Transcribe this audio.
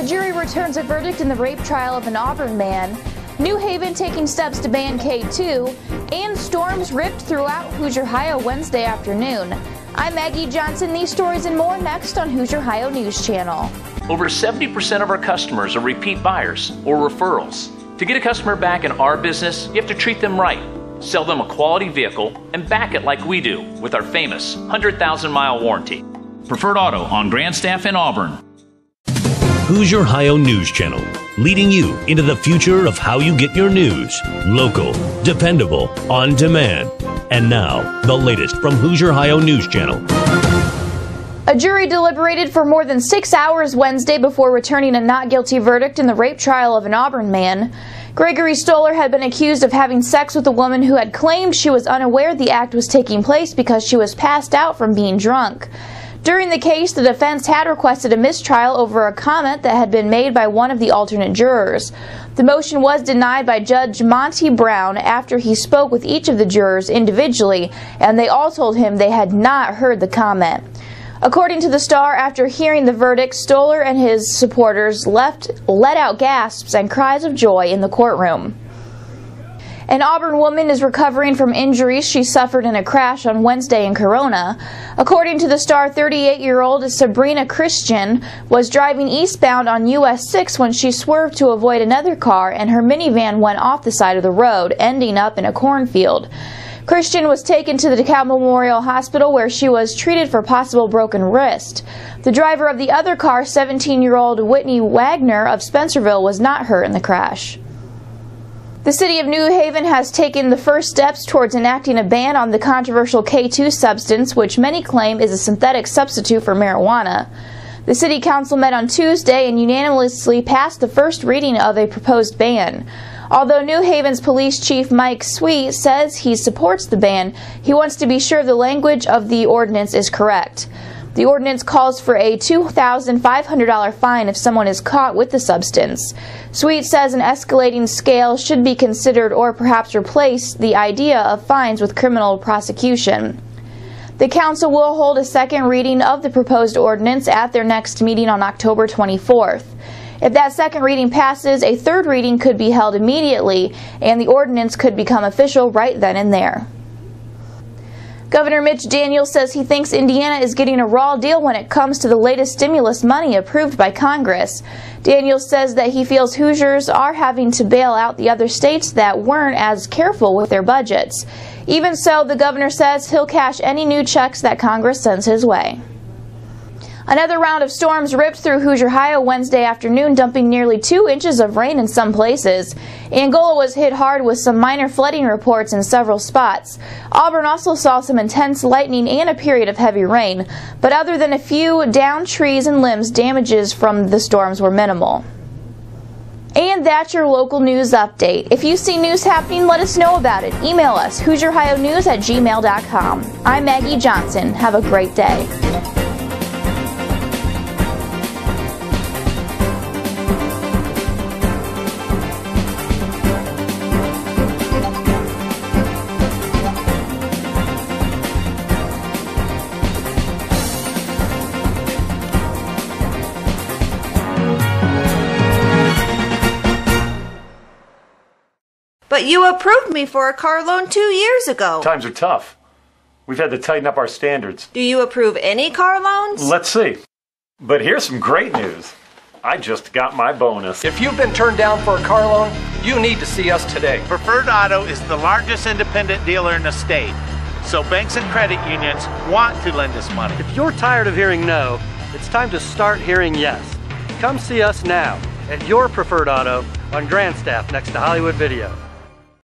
jury returns a verdict in the rape trial of an Auburn man, New Haven taking steps to ban K2, and storms ripped throughout Hoosier Ohio Wednesday afternoon. I'm Maggie Johnson. These stories and more next on Hoosier Ohio News Channel. Over 70% of our customers are repeat buyers or referrals. To get a customer back in our business, you have to treat them right, sell them a quality vehicle, and back it like we do with our famous 100,000-mile warranty. Preferred Auto on Grandstaff in Auburn. Hoosier Ohio News Channel, leading you into the future of how you get your news. Local, dependable, on demand. And now, the latest from Hoosier Ohio News Channel. A jury deliberated for more than 6 hours Wednesday before returning a not guilty verdict in the rape trial of an Auburn man. Gregory Stoller had been accused of having sex with a woman who had claimed she was unaware the act was taking place because she was passed out from being drunk. During the case, the defense had requested a mistrial over a comment that had been made by one of the alternate jurors. The motion was denied by Judge Monty Brown after he spoke with each of the jurors individually, and they all told him they had not heard the comment. According to the Star, after hearing the verdict, Stoller and his supporters let out gasps and cries of joy in the courtroom. An Auburn woman is recovering from injuries she suffered in a crash on Wednesday in Corona. According to the Star, 38-year-old Sabrina Christian was driving eastbound on US 6 when she swerved to avoid another car and her minivan went off the side of the road, ending up in a cornfield. Christian was taken to the DeKalb Memorial Hospital where she was treated for possible broken wrist. The driver of the other car, 17-year-old Whitney Wagner of Spencerville, was not hurt in the crash. The city of New Haven has taken the first steps towards enacting a ban on the controversial K2 substance, which many claim is a synthetic substitute for marijuana. The city council met on Tuesday and unanimously passed the first reading of a proposed ban. Although New Haven's police chief Mike Sweet says he supports the ban, he wants to be sure the language of the ordinance is correct. The ordinance calls for a $2,500 fine if someone is caught with the substance. Sweet says an escalating scale should be considered or perhaps replace the idea of fines with criminal prosecution. The council will hold a second reading of the proposed ordinance at their next meeting on October 24th. If that second reading passes, a third reading could be held immediately, and the ordinance could become official right then and there. Governor Mitch Daniels says he thinks Indiana is getting a raw deal when it comes to the latest stimulus money approved by Congress. Daniels says that he feels Hoosiers are having to bail out the other states that weren't as careful with their budgets. Even so, the governor says he'll cash any new checks that Congress sends his way. Another round of storms ripped through Hoosier Ohio Wednesday afternoon, dumping nearly 2 inches of rain in some places. Angola was hit hard with some minor flooding reports in several spots. Auburn also saw some intense lightning and a period of heavy rain, but other than a few downed trees and limbs, damages from the storms were minimal. And that's your local news update. If you see news happening, let us know about it. Email us, HoosierOhioNews@gmail.com. I'm Maggie Johnson. Have a great day. But you approved me for a car loan 2 years ago. Times are tough. We've had to tighten up our standards. Do you approve any car loans? Let's see. But here's some great news. I just got my bonus. If you've been turned down for a car loan, you need to see us today. Preferred Auto is the largest independent dealer in the state, so banks and credit unions want to lend us money. If you're tired of hearing no, it's time to start hearing yes. Come see us now at your Preferred Auto on Grandstaff next to Hollywood Video.